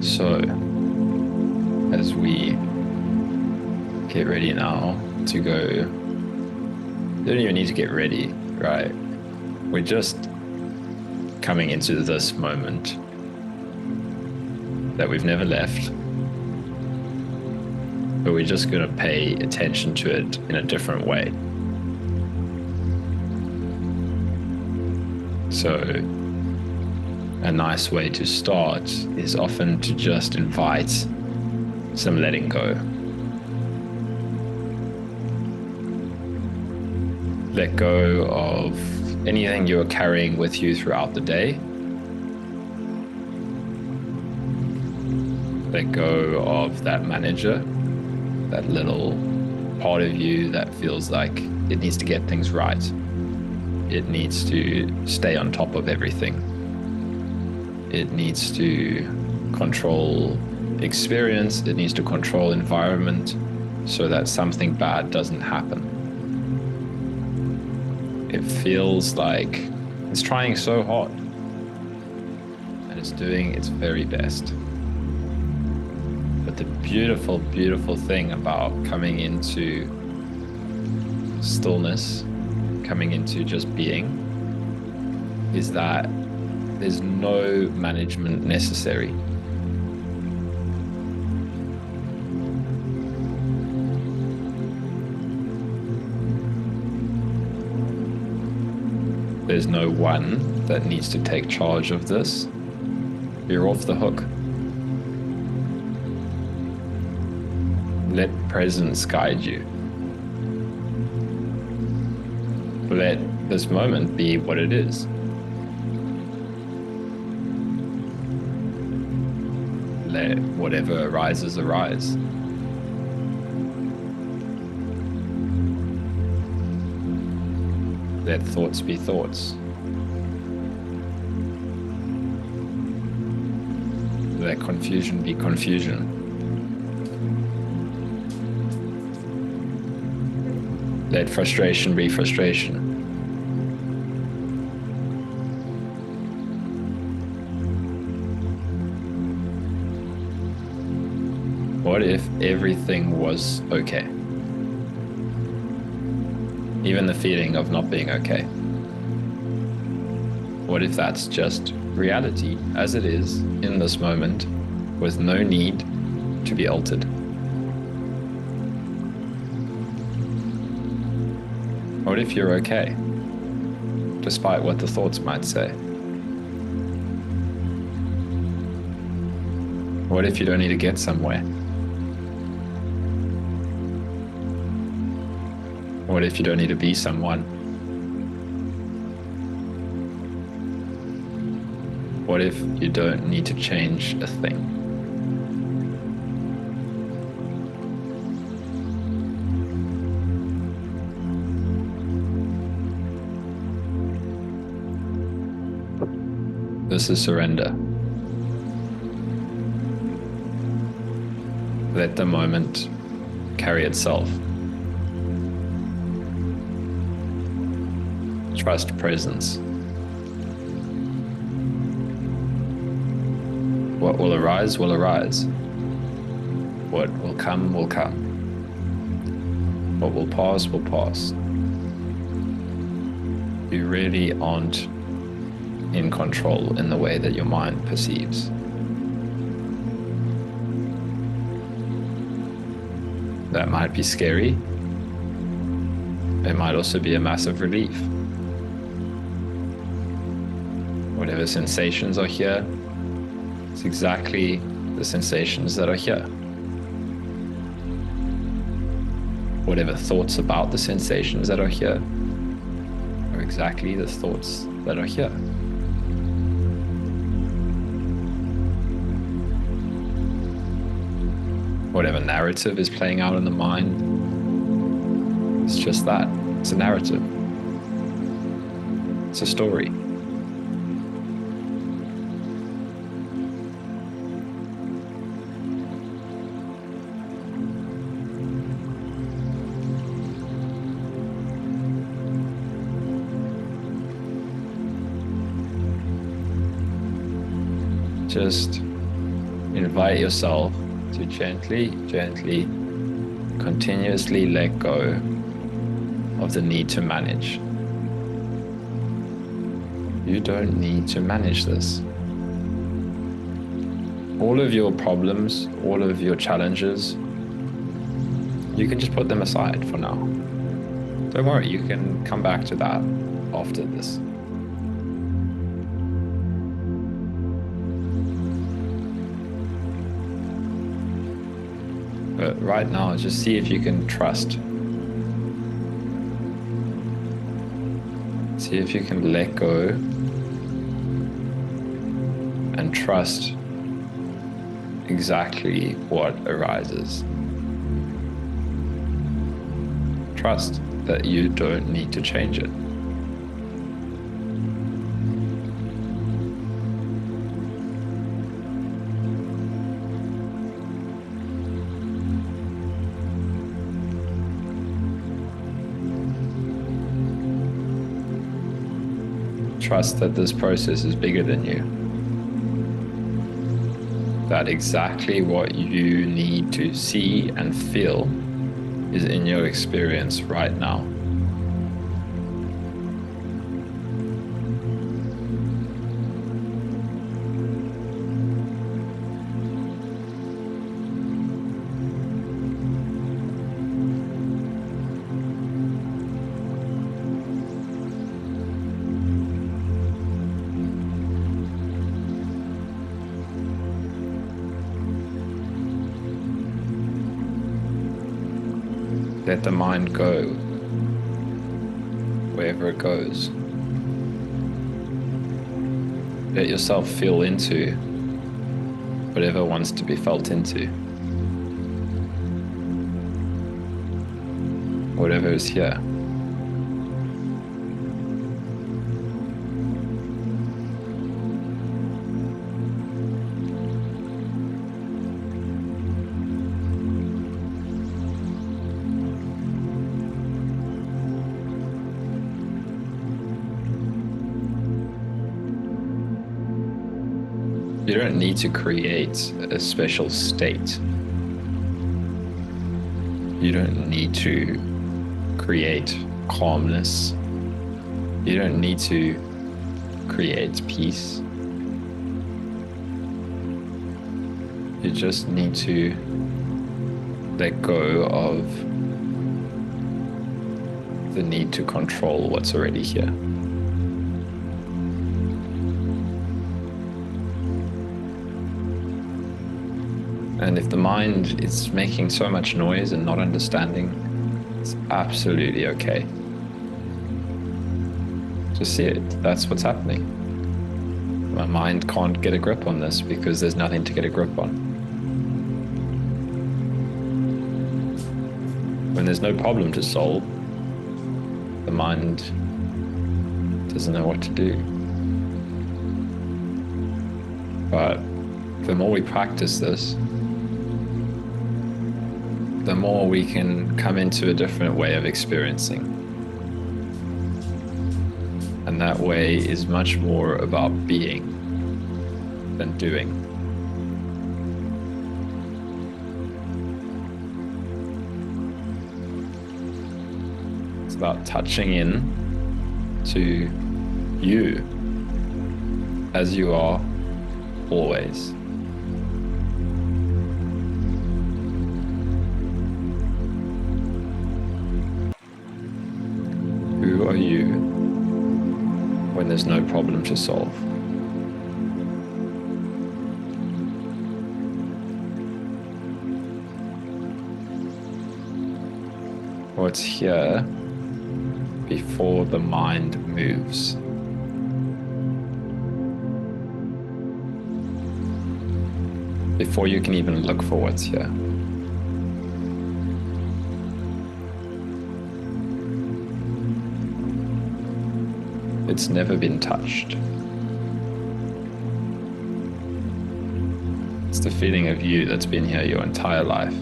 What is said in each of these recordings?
So, as we get ready now to go, you don't even need to get ready, right? We're just coming into this moment that we've never left, but we're just going to pay attention to it in a different way. So, a nice way to start is often to just invite some letting go. Let go of anything you're carrying with you throughout the day. Let go of that manager, that little part of you that feels like it needs to get things right. It needs to stay on top of everything. It needs to control experience. It needs to control environment so that something bad doesn't happen. It feels like it's trying so hard and it's doing its very best. But the beautiful, beautiful thing about coming into stillness, coming into just being, is that there's no management necessary. There's no one that needs to take charge of this. You're off the hook. Let presence guide you. Let this moment be what it is. Let whatever arises, arise. Let thoughts be thoughts. Let confusion be confusion. Let frustration be frustration. What if everything was okay? Even the feeling of not being okay. What if that's just reality as it is in this moment with no need to be altered? What if you're okay, despite what the thoughts might say? What if you don't need to get somewhere? What if you don't need to be someone? What if you don't need to change a thing? This is surrender. Let the moment carry itself. Trust presence. What will arise will arise. What will come will come. What will pass will pass. You really aren't in control in the way that your mind perceives. That might be scary. It might also be a massive relief. Whatever sensations are here, it's exactly the sensations that are here. Whatever thoughts about the sensations that are here are exactly the thoughts that are here. Whatever narrative is playing out in the mind, it's just that. It's a narrative. It's a story. Just invite yourself to gently, continuously let go of the need to manage. You don't need to manage this. All of your problems, all of your challenges, you can just put them aside for now. Don't worry, you can come back to that after this. But right now, just see if you can trust. See if you can let go and trust exactly what arises. Trust that you don't need to change it. Trust that this process is bigger than you. That exactly what you need to see and feel is in your experience right now. Let the mind go wherever it goes. Let yourself feel into whatever wants to be felt into. Whatever is here. You don't need to create a special state. You don't need to create calmness. You don't need to create peace. You just need to let go of the need to control what's already here. And if the mind is making so much noise and not understanding, it's absolutely okay. Just see it. That's what's happening. My mind can't get a grip on this because there's nothing to get a grip on. When there's no problem to solve, the mind doesn't know what to do. But the more we practice this, the more we can come into a different way of experiencing. And that way is much more about being than doing. It's about touching in to you as you are always. Who are you when there's no problem to solve? What's here before the mind moves? Before you can even look for what's here. It's never been touched. It's the feeling of you that's been here your entire life.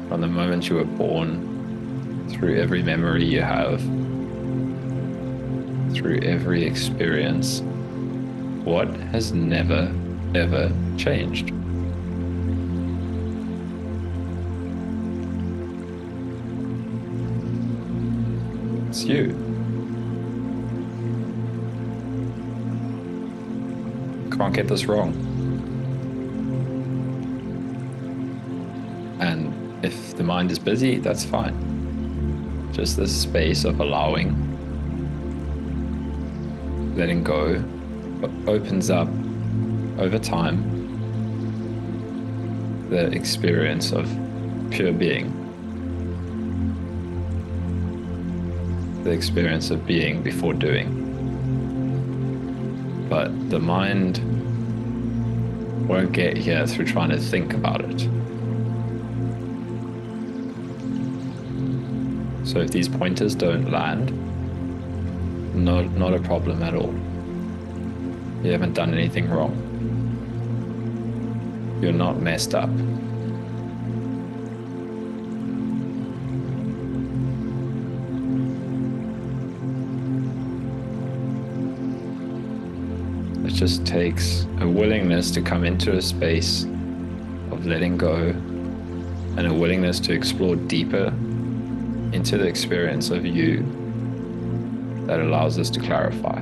From the moment you were born, through every memory you have, through every experience, what has never ever changed. It's you. Can't get this wrong. And if the mind is busy, that's fine. Just this space of allowing, letting go, opens up over time the experience of pure being. The experience of being before doing. But the mind won't get here through trying to think about it. So if these pointers don't land, not a problem at all. You haven't done anything wrong. You're not messed up. It just takes a willingness to come into a space of letting go and a willingness to explore deeper into the experience of you that allows us to clarify.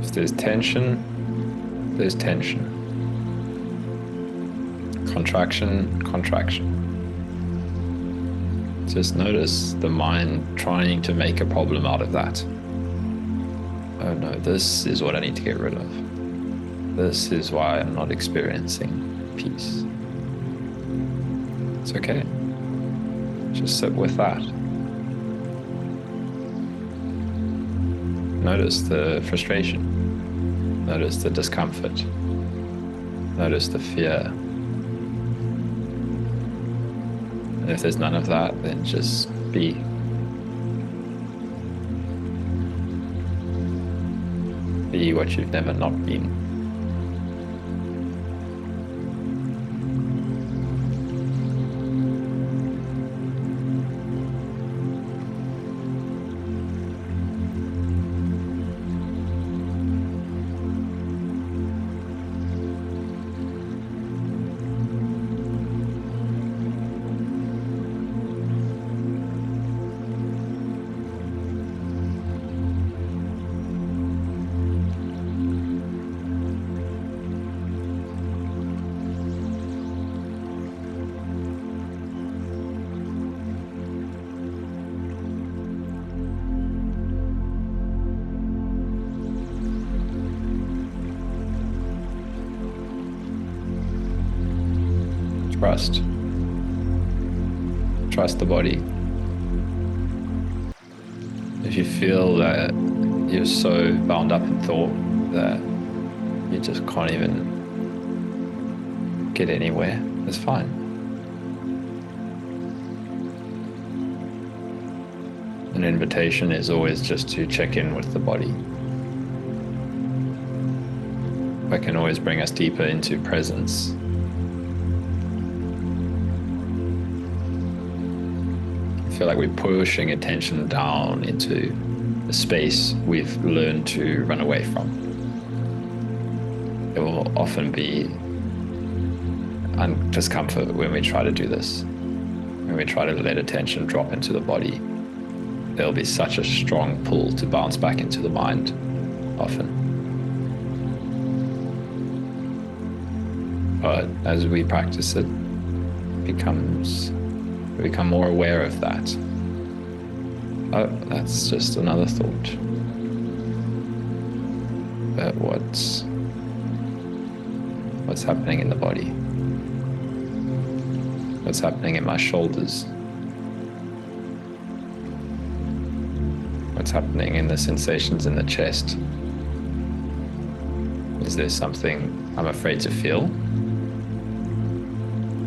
If there's tension, there's tension. Contraction, contraction. Just notice the mind trying to make a problem out of that. Oh no, this is what I need to get rid of. This is why I'm not experiencing peace. It's okay. Just sit with that. Notice the frustration. Notice the discomfort. Notice the fear. And if there's none of that, then just be. Be what you've never not been. Trust. Trust the body. If you feel that you're so bound up in thought that you just can't even get anywhere, it's fine. An invitation is always just to check in with the body. That can always bring us deeper into presence. I feel like we're pushing attention down into a space we've learned to run away from. It will often be discomfort when we try to do this. When we try to let attention drop into the body, there'll be such a strong pull to bounce back into the mind, often. But as we practice it, we become more aware of that. Oh, that's just another thought. But what's happening in the body? What's happening in my shoulders? What's happening in the sensations in the chest? Is there something I'm afraid to feel?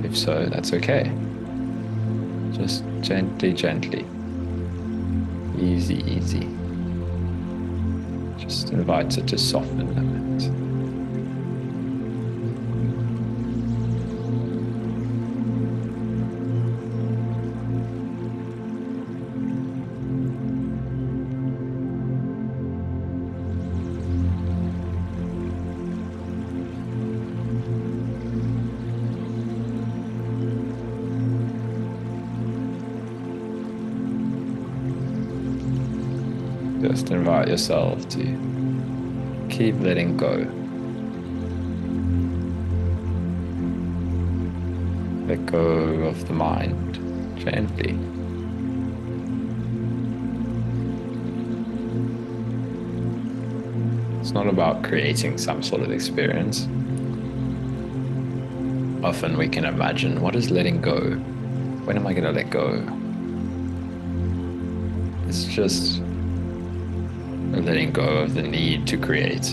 If so, that's okay. Just gently, gently. Easy, easy. Just invite it to soften a bit. Just invite yourself to keep letting go. Let go of the mind gently. It's not about creating some sort of experience. Often we can imagine, what is letting go? When am I going to let go? It's just letting go of the need to create.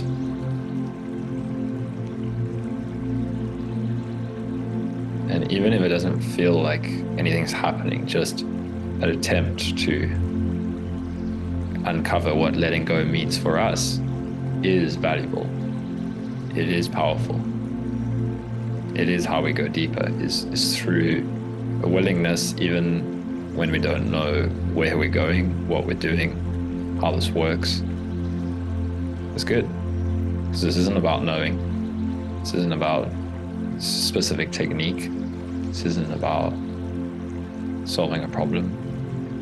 And even if it doesn't feel like anything's happening, just an attempt to uncover what letting go means for us is valuable. It is powerful. It is how we go deeper, is through a willingness, even when we don't know where we're going, what we're doing, how this works. It's good. Because this isn't about knowing. This isn't about specific technique. This isn't about solving a problem.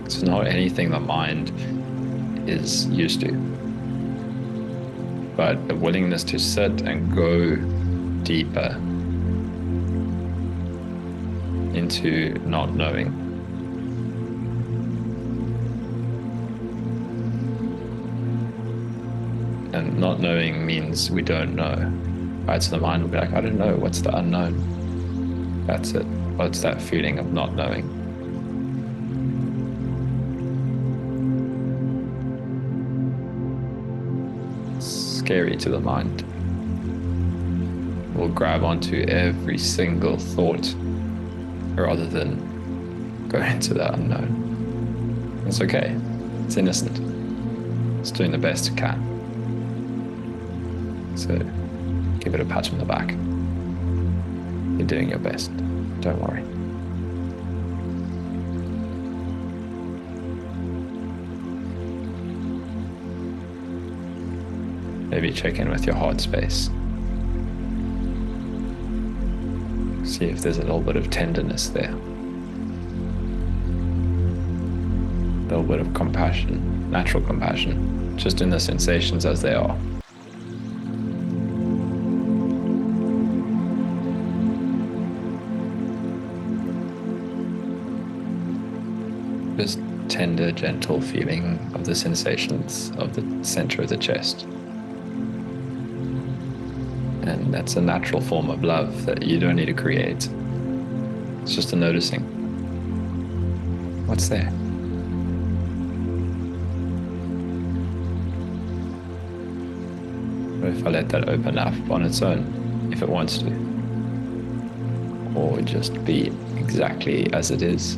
It's not anything the mind is used to. But a willingness to sit and go deeper into not knowing. And not knowing means we don't know. Right? So the mind will be like, I don't know, what's the unknown? That's it. What's that feeling of not knowing? It's scary to the mind. We'll grab onto every single thought rather than go into the unknown. It's okay. It's innocent. It's doing the best it can. So give it a pat on the back. You're doing your best. Don't worry. Maybe check in with your heart space. See if there's a little bit of tenderness there. A little bit of compassion, natural compassion, just in the sensations as they are. Just tender, gentle feeling of the sensations of the center of the chest. And that's a natural form of love that you don't need to create. It's just a noticing. What's there? What if I let that open up on its own, if it wants to? Or just be exactly as it is?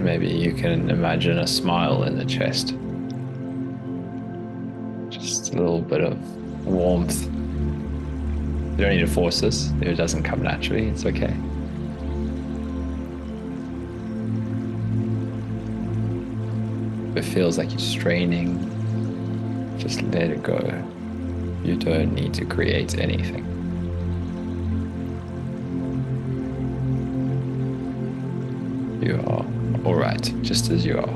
Maybe you can imagine a smile in the chest. Just a little bit of warmth. You don't need to force this. If it doesn't come naturally, it's okay. If it feels like you're straining, just let it go. You don't need to create anything. You are all right, just as you are.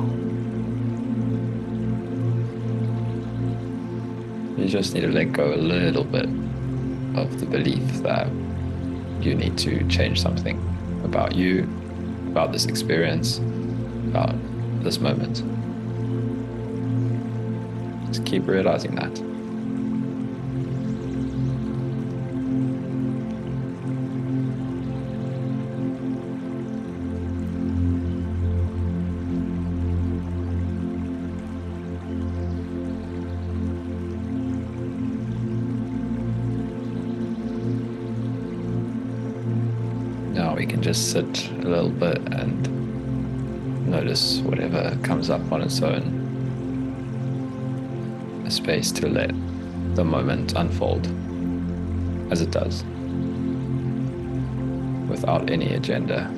You just need to let go a little bit. of the belief that you need to change something about you, about this experience, about this moment. Just keep realizing that. Now we can just sit a little bit and notice whatever comes up on its own. A space to let the moment unfold as it does, without any agenda.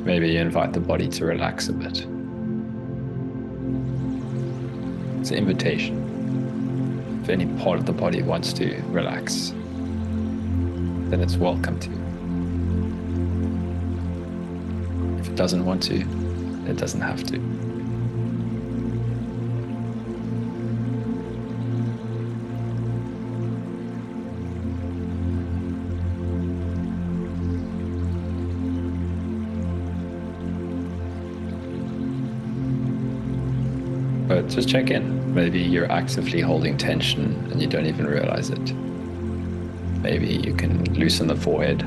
Maybe you invite the body to relax a bit. It's an invitation. If any part of the body wants to relax, then it's welcome to. If it doesn't want to, it doesn't have to. But just check in. Maybe you're actively holding tension and you don't even realize it. Maybe you can loosen the forehead,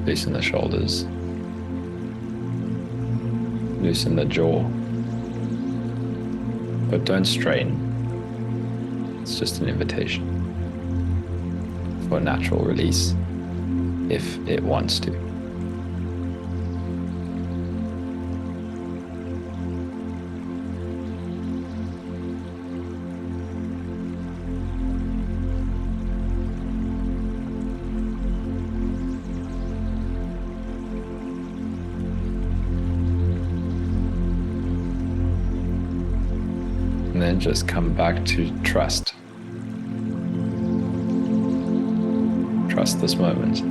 loosen the shoulders, loosen the jaw. But don't strain. It's just an invitation for a natural release if it wants to. And then just come back to trust. Trust this moment.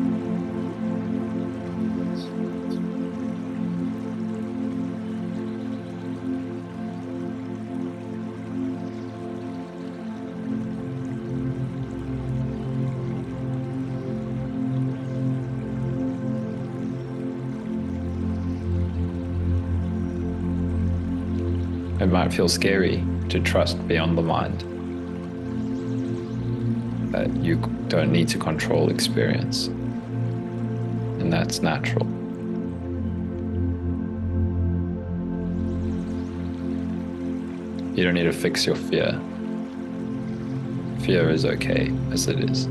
It might feel scary to trust beyond the mind, that you don't need to control experience, and that's natural. You don't need to fix your fear. Fear is okay as it is.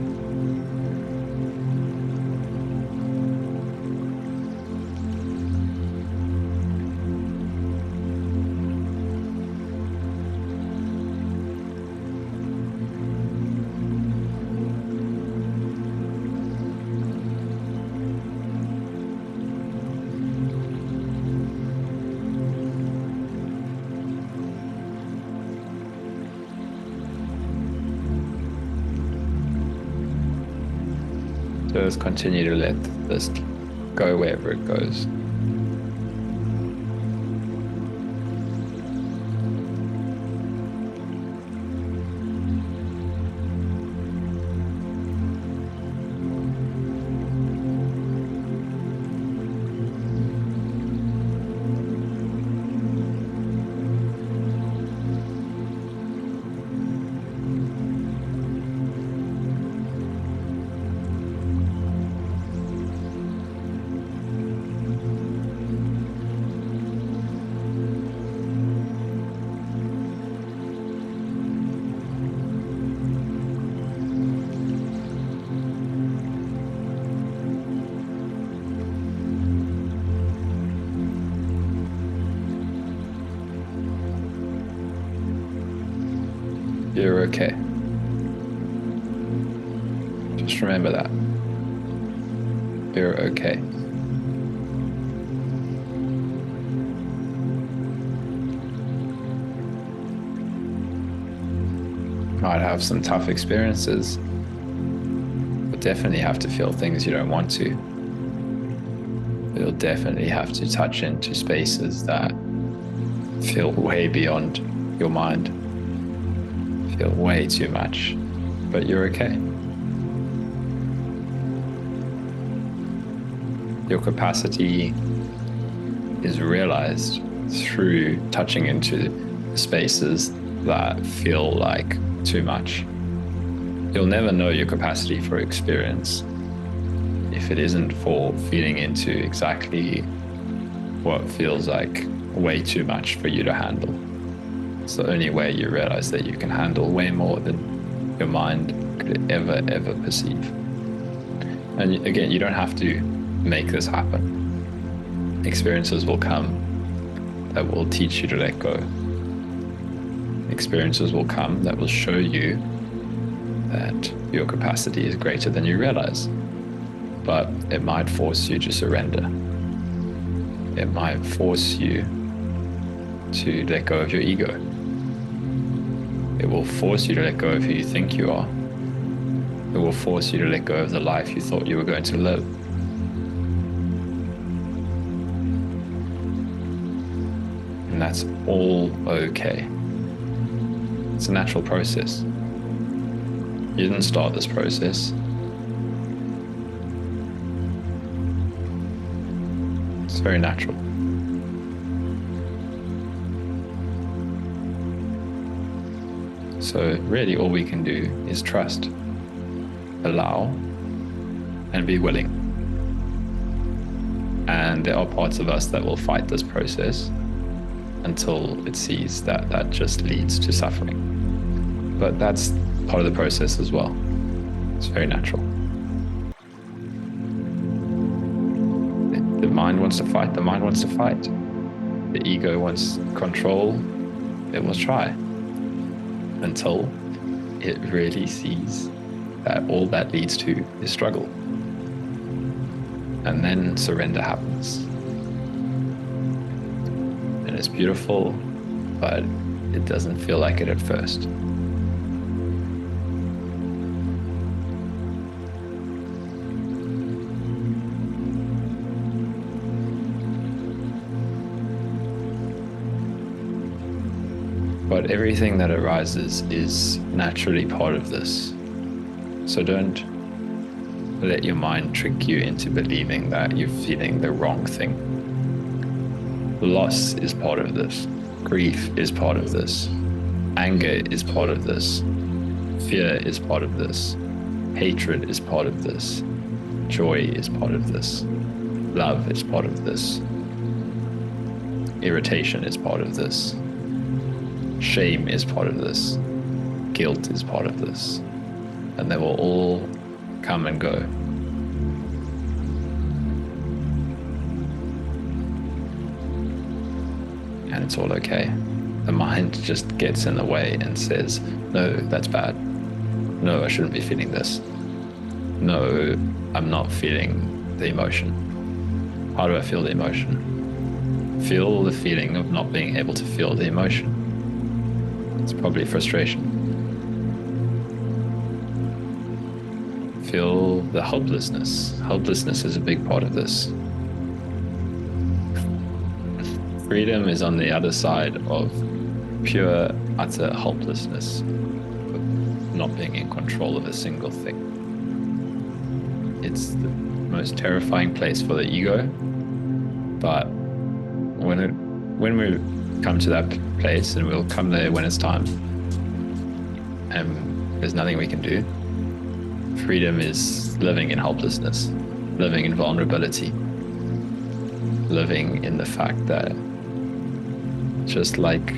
Just continue to let this go wherever it goes. You're okay. Just remember that. You're okay. Might have some tough experiences, but definitely have to feel things you don't want to. You'll definitely have to touch into spaces that feel way beyond your mind, feel way too much, but you're okay. Your capacity is realized through touching into spaces that feel like too much. You'll never know your capacity for experience if it isn't for feeding into exactly what feels like way too much for you to handle. It's the only way you realize that you can handle way more than your mind could ever perceive. And again, you don't have to make this happen. Experiences will come that will teach you to let go. Experiences will come that will show you that your capacity is greater than you realize. But it might force you to surrender. It might force you to let go of your ego. It will force you to let go of who you think you are. It will force you to let go of the life you thought you were going to live. And that's all okay. It's a natural process. You didn't start this process. It's very natural. So really all we can do is trust, allow, and be willing. And there are parts of us that will fight this process until it sees that that just leads to suffering. But that's part of the process as well. It's very natural. The mind wants to fight, the mind wants to fight. The ego wants control, it will try. Until it really sees that all that leads to is struggle. And then surrender happens. And it's beautiful, but it doesn't feel like it at first. But everything that arises is naturally part of this. So don't let your mind trick you into believing that you're feeling the wrong thing. Loss is part of this. Grief is part of this. Anger is part of this. Fear is part of this. Hatred is part of this. Joy is part of this. Love is part of this. Irritation is part of this. Shame is part of this. Guilt is part of this. And they will all come and go. And it's all okay. The mind just gets in the way and says, no, that's bad. No, I shouldn't be feeling this. No, I'm not feeling the emotion. How do I feel the emotion? Feel the feeling of not being able to feel the emotion. It's probably frustration. Feel the helplessness. Helplessness is a big part of this. Freedom is on the other side of pure, utter helplessness, not being in control of a single thing. It's the most terrifying place for the ego, but when we come to that place, and we'll come there when it's time, and there's nothing we can do. Freedom is living in helplessness, living in vulnerability, living in the fact that just like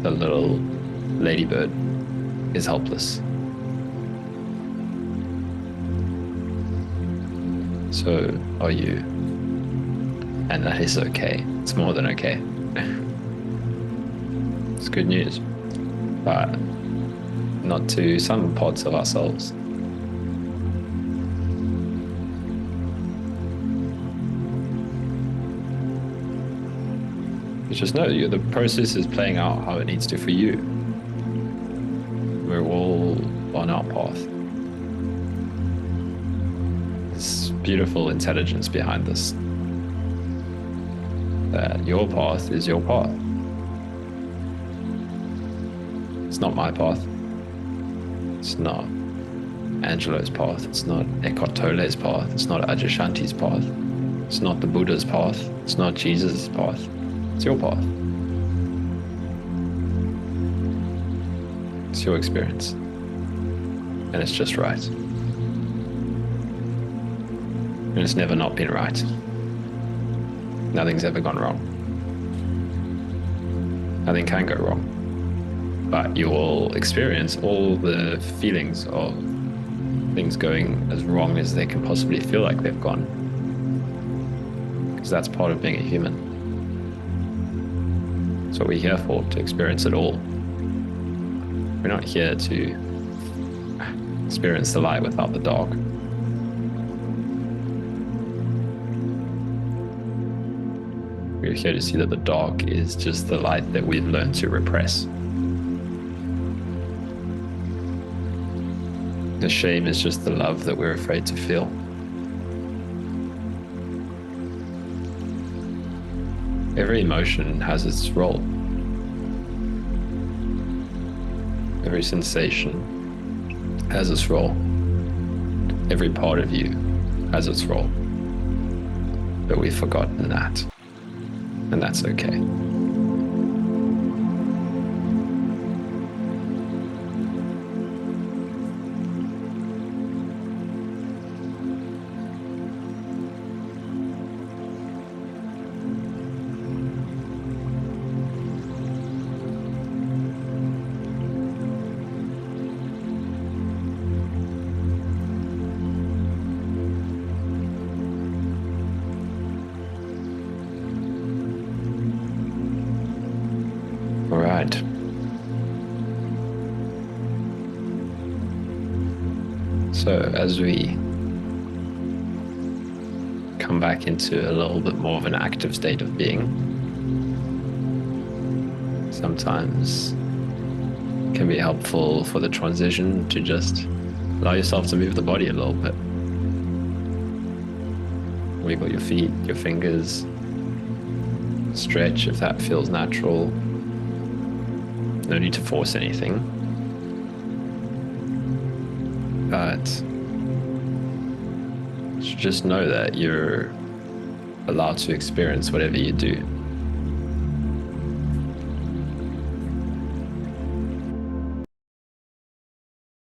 the little ladybird is helpless. So are you. And that is okay. It's more than okay. It's good news. But not to some parts of ourselves. You just know the process is playing out how it needs to for you. We're all on our path. There's beautiful intelligence behind this. That your path is your path. It's not my path. It's not Angelo's path. It's not Eckhart Tolle's path. It's not Adyashanti's path. It's not the Buddha's path. It's not Jesus' path. It's your path. It's your experience. And it's just right. And it's never not been right. Nothing's ever gone wrong. Nothing can go wrong. But you will experience all the feelings of things going as wrong as they can possibly feel like they've gone. Because that's part of being a human. That's what we're here for, to experience it all. We're not here to experience the light without the dark. We're here to see that the dark is just the light that we've learned to repress. The shame is just the love that we're afraid to feel. Every emotion has its role. Every sensation has its role. Every part of you has its role. But we've forgotten that. And that's okay. All right. So as we come back into a little bit more of an active state of being, sometimes it can be helpful for the transition to just allow yourself to move the body a little bit. Wiggle your feet, your fingers, stretch if that feels natural. No need to force anything. But just know that you're allowed to experience whatever you do.